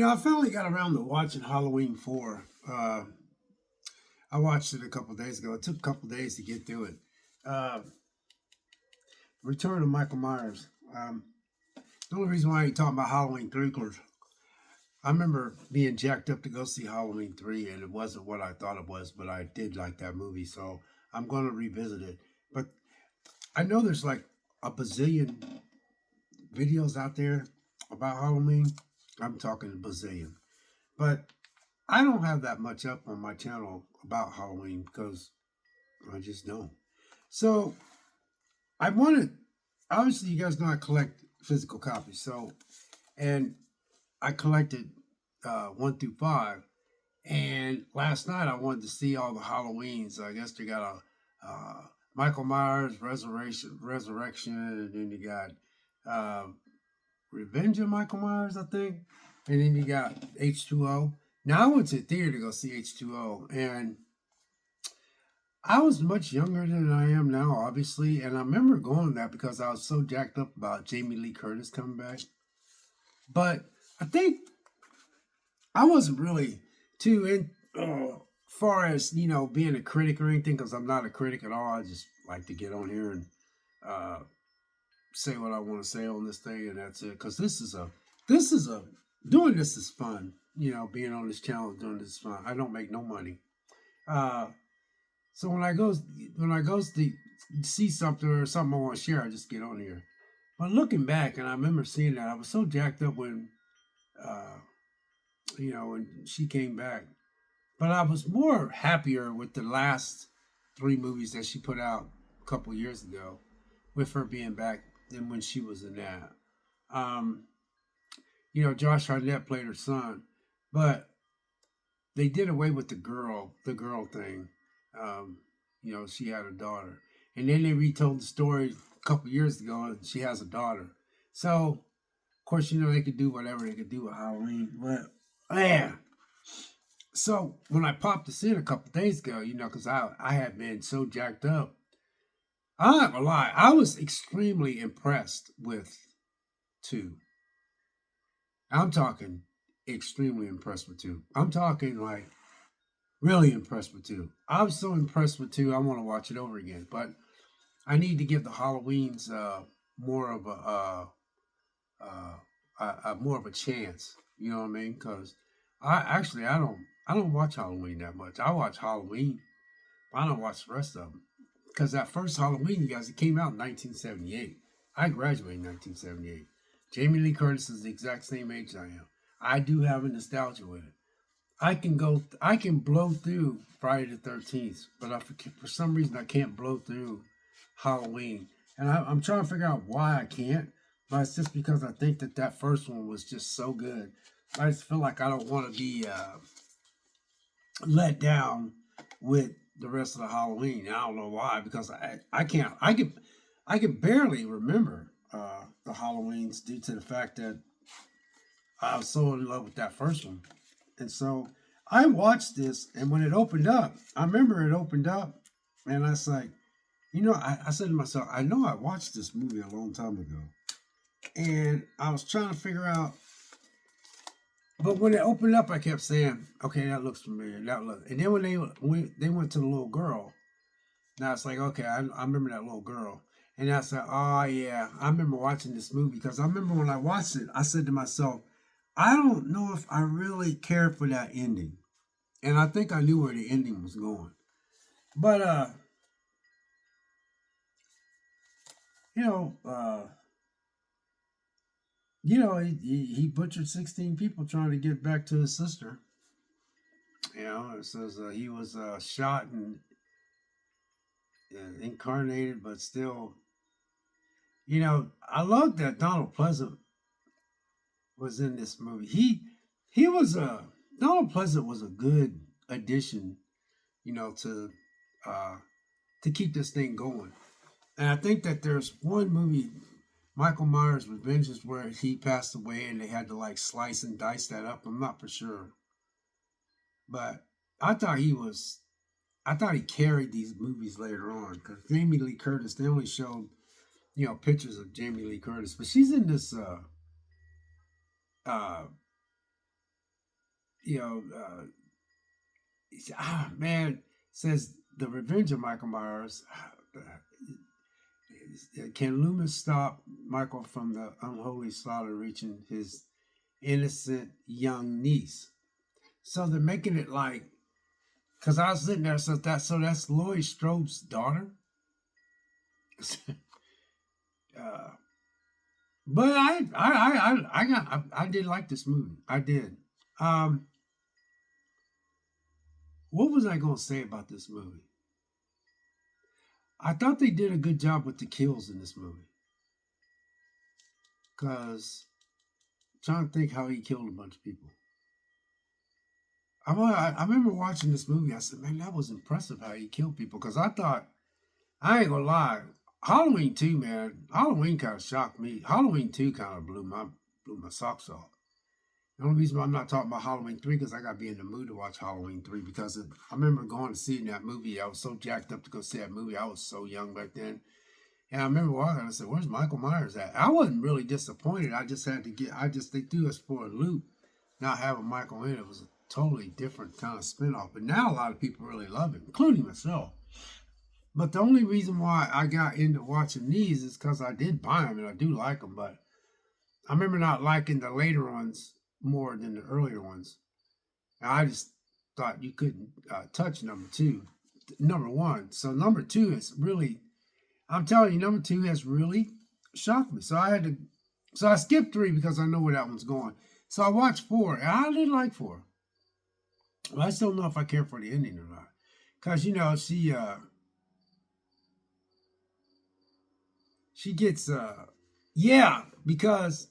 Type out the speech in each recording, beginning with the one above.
I finally got around to watching Halloween 4. I watched it a couple days ago. It took a couple days to get through it. Uh, Return of Michael Myers. The only reason why I ain't talking about Halloween 3 because I remember being jacked up to go see Halloween 3, and it wasn't what I thought it was, but I did like that movie, so I'm going to revisit it. But I know there's like a bazillion videos out there about Halloween. I'm talking a bazillion. But I don't have that much up on my channel about Halloween because I just don't. So I wanted, obviously, you guys know I collect physical copies. And I collected 1 through 5. And last night I wanted to see all the Halloweens. I guess they got a Michael Myers Resurrection, and then you got uh, Revenge of Michael Myers, I think, and then you got H2O. Now I went to the theater to go see H2O, and I was much younger than I am now, obviously, and I remember going to that because I was so jacked up about Jamie Lee Curtis coming back. But I think I wasn't really too in far as being a critic or anything because I'm not a critic at all. I just like to get on here and uh, say what I want to say on this thing, and that's it. Because this is a doing this is fun. Being on this channel doing this is fun. I don't make no money. Uh, so when I go see something or something I want to share, I just get on here. But looking back, and I remember seeing that, I was so jacked up uh, when she came back. But I was more happier with the last 3 movies that she put out a couple years ago, with her being back than when she was in that. Um, Josh Hartnett played her son, but they did away with the girl thing. Um, she had a daughter, and then they retold the story a couple years ago, and she has a daughter. So, of course, they could do whatever they could do with Halloween, but man. So when I popped this in a couple days ago, because I had been so jacked up, I'm not gonna lie, I was extremely impressed with 2. I'm talking extremely impressed with 2. I'm talking like really impressed with 2. I was so impressed with 2, I want to watch it over again. But I need to give the Halloweens more of a more of a chance. You know what I mean? Because I don't watch Halloween that much. I watch Halloween, but I don't watch the rest of them. Because that first Halloween, you guys, it came out in 1978. I graduated in 1978. Jamie Lee Curtis is the exact same age I am. I do have a nostalgia with it. I can blow through Friday the 13th, but for some reason I can't blow through Halloween. And I'm trying to figure out why I can't, but it's just because I think that first one was just so good. I just feel like I don't want to be let down with the rest of the Halloween. I don't know why, because I can't I can barely remember the Halloweens due to the fact that I was so in love with that first one. And so I watched this, and when it opened up, I remember it opened up, and I was like, I said to myself, I know I watched this movie a long time ago. And I was trying to figure out, but when it opened up, I kept saying, okay, that looks familiar. And then when they went to the little girl, now it's like, okay, I remember that little girl. And I said, oh, yeah, I remember watching this movie because I remember when I watched it, I said to myself, I don't know if I really care for that ending. And I think I knew where the ending was going. But, you know, uh, he butchered 16 people trying to get back to his sister. It says he was shot and incarnated, but still, I love that Donald Pleasant was in this movie. He was a Donald Pleasant was a good addition, to uh, keep this thing going. And I think that there's one movie, Michael Myers Revenge, is where he passed away and they had to like slice and dice that up. I'm not for sure, but I thought he was. I thought he carried these movies later on because Jamie Lee Curtis. They only showed pictures of Jamie Lee Curtis, but she's in this uh you know, man, says the Revenge of Michael Myers. Can Loomis stop Michael from the unholy slaughter reaching his innocent young niece? So they're making it like, because I was sitting there, so that's Laurie Strode's daughter. uh, but I did like this movie. I did. Um, what was I going to say about this movie? I thought they did a good job with the kills in this movie. Because trying to think how he killed a bunch of people. I remember watching this movie. I said, man, that was impressive how he killed people. Because I thought, I ain't gonna lie, Halloween 2, man, Halloween kind of shocked me. Halloween 2 kind of blew my socks off. The only reason why I'm not talking about Halloween 3 because I got to be in the mood to watch Halloween 3 because I remember going to see that movie. I was so jacked up to go see that movie. I was so young back then. And I remember walking and I said, where's Michael Myers at? I wasn't really disappointed. They threw us for a loop not having Michael in it. It was a totally different kind of spinoff. But now a lot of people really love it, including myself. But the only reason why I got into watching these is because I did buy them and I do like them. But I remember not liking the later ones more than the earlier ones. And I just thought you couldn't touch number two, number one. So number two is really, I'm telling you, number two has really shocked me. So I skipped three because I know where that one's going. So I watched four, and I did like four. Well, I still don't know if I care for the ending or not, cause she gets yeah, because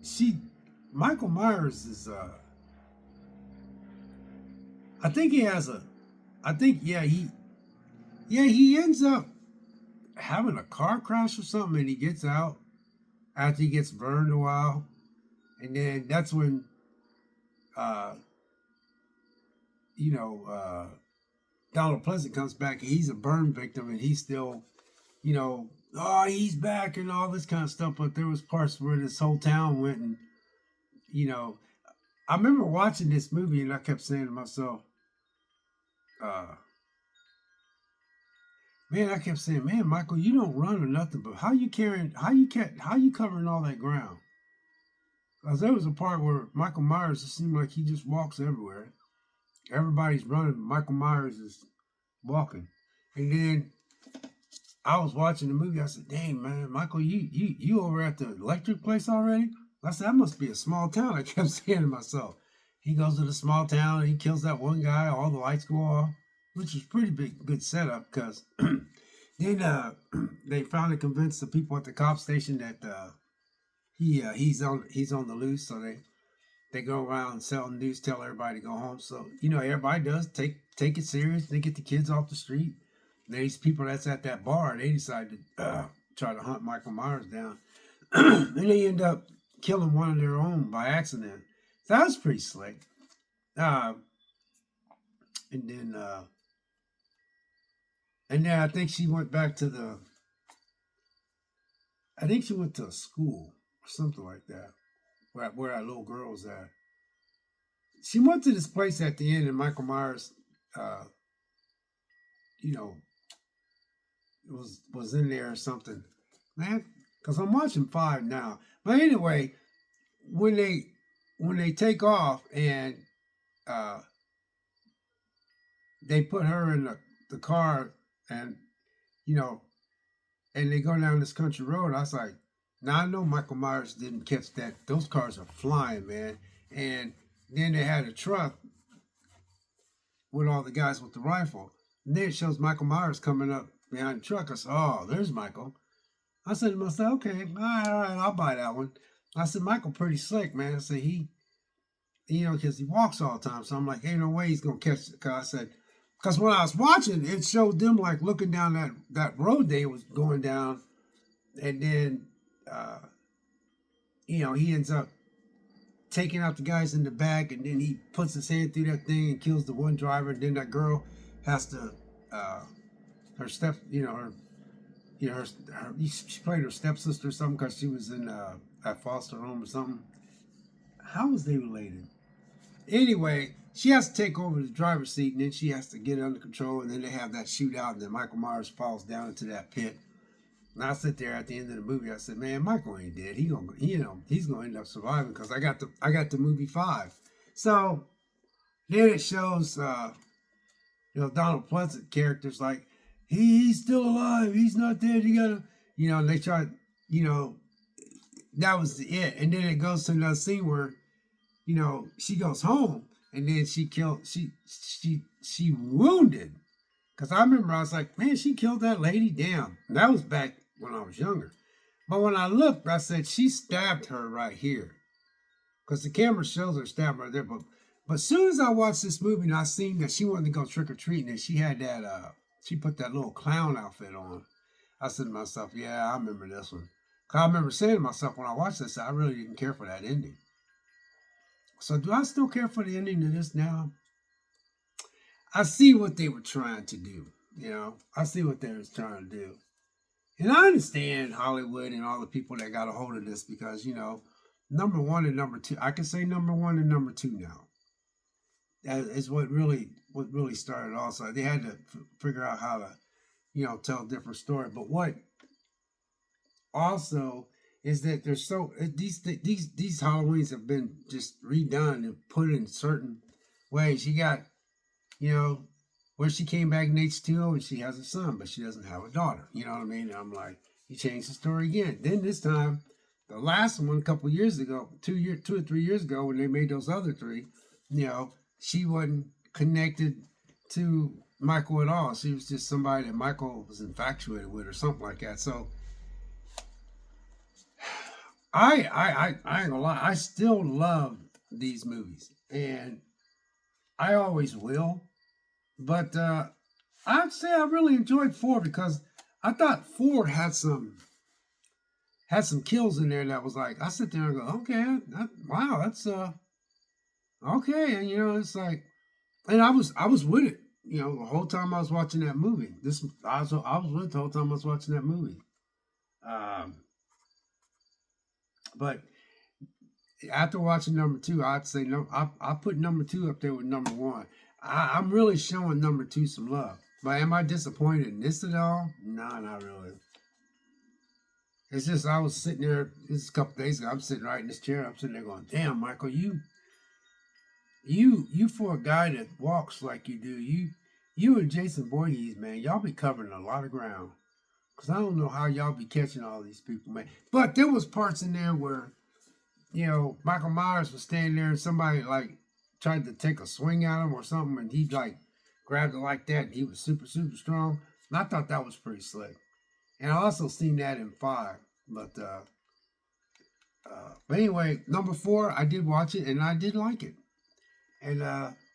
she Michael Myers is I think he has a I think he ends up having a car crash or something, and he gets out after he gets burned a while, and then that's when uh you know Donald Pleasant comes back and he's a burn victim and he's still oh, he's back and all this kind of stuff. But there was parts where this whole town went and you know I remember watching this movie and I kept saying to myself, uh man, I kept saying, man, Michael, you don't run or nothing, but how you covering all that ground? Because there was a part where Michael Myers, it seemed like he just walks everywhere. Everybody's running, Michael Myers is walking. And then I was watching the movie. I said, dang, man, Michael, you over at the electric place already? I said, that must be a small town. I kept saying to myself. He goes to the small town and he kills that one guy. All the lights go off, which was pretty good setup because then they finally convinced the people at the cop station that he's on the loose. So they go around selling news, tell everybody to go home. So everybody does take it serious. They get the kids off the street. These people that's at that bar, they decide to try to hunt Michael Myers down, and they end up killing one of their own by accident. So that was pretty slick. Uh, and then I think she went back to I think she went to a school or something like that, where that little girl was at. She went to this place at the end, and Michael Myers, uh, you know, was in there or something, man. Because I'm watching five now. But anyway, when they take off and uh, they put her in the car and you know and they go down this country road, I was like, now I know Michael Myers didn't catch that. Those cars are flying, man. And then they had a truck with all the guys with the rifle. And then it shows Michael Myers coming up behind the truck. I said, oh, there's Michael. I said to myself, okay, all right, I'll buy that one. I said, Michael pretty slick, man. I said, because he walks all the time. So I'm like, ain't no way he's going to catch the car. I said, because when I was watching, it showed them like looking down that road they was going down. And then, he ends up taking out the guys in the back. And then he puts his hand through that thing and kills the one driver. And then that girl has to, her step, she played her stepsister or something because she was in that foster home or something. How was they related? Anyway, she has to take over the driver's seat, and then she has to get it under control, and then they have that shootout, and then Michael Myers falls down into that pit. And I sit there at the end of the movie. I said, "Man, Michael ain't dead. He's gonna end up surviving because I got the movie 5." So then it shows, Donald Pleasant characters like he's still alive. He's not dead. You gotta, and they try, you know, that was it. And then it goes to another scene where, she goes home and then she wounded. Cause I remember I was like, man, she killed that lady. Damn. And that was back when I was younger. But when I looked, I said she stabbed her right here. Cause the camera shows her stabbed right there. But as soon as I watched this movie and I seen that she wanted to go trick or treating and she had that she put that little clown outfit on, I said to myself, yeah, I remember this one. Cause I remember saying to myself when I watched this, I really didn't care for that ending. So do I still care for the ending of this now? I see what they were trying to do. I see what they was trying to do. And I understand Hollywood and all the people that got a hold of this because, number one and number two, I can say number one and number two now. That is what really started also. They had to figure out how to, tell a different story. But what also is that there's these Halloweens have been just redone and put in certain ways. You got, you know, where she came back in H2O and she has a son, but she doesn't have a daughter. You know what I mean? And I'm like, you changed the story again. Then this time, the last one a couple years ago, 2 or 3 years ago, when they made those other three, she wasn't connected to Michael at all. She was just somebody that Michael was infatuated with or something like that. So I ain't gonna lie, I still love these movies, and I always will. But I'd say I really enjoyed four because I thought four had some kills in there that was like I sit there and go, okay, wow, that's okay, and it's like, and I was with it, the whole time I was watching that movie. I was with it the whole time I was watching that movie. Um, but after watching number two, I'd say no. I put number two up there with number one. I'm really showing number two some love. But am I disappointed in this at all? No, not really. It's just I was sitting there. This is a couple days ago. I'm sitting right in this chair. I'm sitting there going, "Damn, Michael, you for a guy that walks like you do, you and Jason Voorhees, man, y'all be covering a lot of ground. Cause I don't know how y'all be catching all these people, man. But there was parts in there where Michael Myers was standing there and somebody like tried to take a swing at him or something, and he like grabbed it like that, and he was super, super strong. And I thought that was pretty slick. And I also seen that in five. But anyway, number four, I did watch it and I did like it. And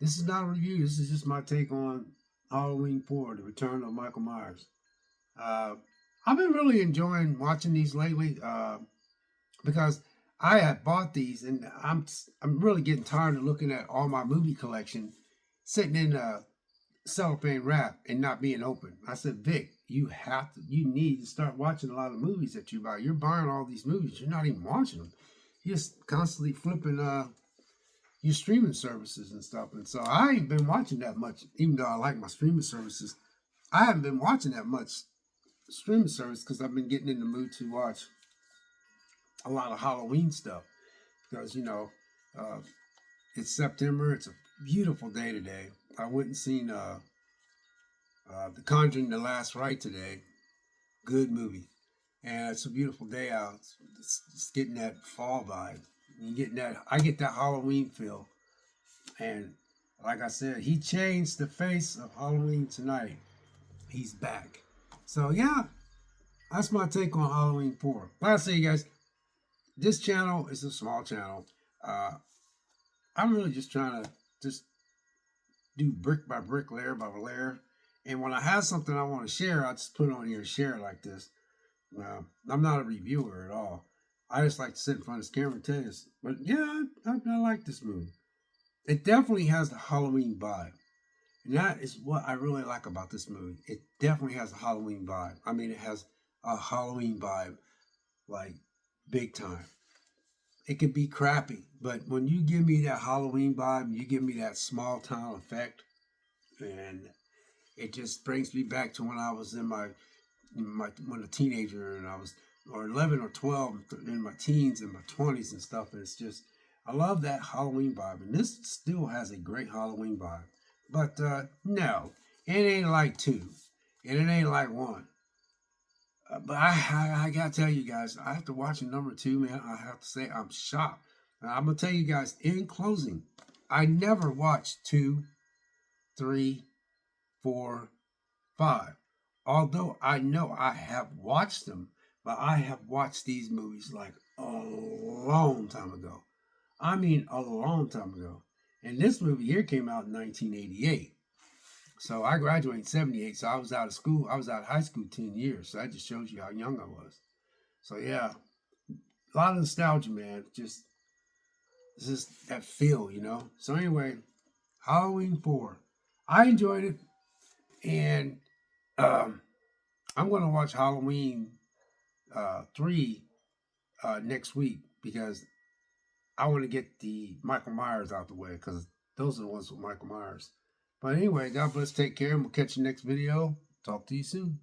this is not a review. This is just my take on Halloween 4, The Return of Michael Myers. Uh, I've been really enjoying watching these lately because I had bought these and I'm really getting tired of looking at all my movie collection sitting in cellophane wrap and not being open. I said, Vic, you need to start watching a lot of movies that you buy. You're buying all these movies. You're not even watching them. You're just constantly flipping your streaming services and stuff. And so I ain't been watching that much, even though I like my streaming services. I haven't been watching that much streaming service because I've been getting in the mood to watch a lot of Halloween stuff. Because, it's September. It's a beautiful day today. I went and seen The Conjuring: The Last Rite today. Good movie. And it's a beautiful day out. It's getting that fall vibe. You getting that? I get that Halloween feel. And like I said, he changed the face of Halloween tonight. He's back. So yeah, that's my take on Halloween 4. Like I say, guys, this channel is a small channel. I'm really just trying to just do brick by brick, layer by layer. And when I have something I want to share, I just put it on here and share it like this. I'm not a reviewer at all. I just like to sit in front of this camera and tell you this. But yeah, I like this movie. It definitely has the Halloween vibe. And that is what I really like about this movie. It definitely has a Halloween vibe. I mean, it has a Halloween vibe, like, big time. it can be crappy. But when you give me that Halloween vibe, you give me that small town effect, and it just brings me back to when I was when a teenager, and I was or 11 or 12 in my teens and my 20s and stuff. And it's just I love that Halloween vibe, and this still has a great Halloween vibe. But no, it ain't like two, and it ain't like one. But I gotta tell you guys, after watching number two, man, I have to say I'm shocked. And I'm gonna tell you guys in closing, I never watched two, three, 4, 5. Although I know I have watched them, but I have watched these movies like a long time ago. I mean, a long time ago. And this movie here came out in 1988. So I graduated in 78. So I was out of school. I was out of high school 10 years. So that just shows you how young I was. So yeah, a lot of nostalgia, man. Just, it's just that feel. So anyway, Halloween 4. I enjoyed it. And um, I'm going to watch Halloween 3 next week because I want to get the Michael Myers out the way because those are the ones with Michael Myers. But anyway, God bless, take care, and we'll catch you next video. Talk to you soon.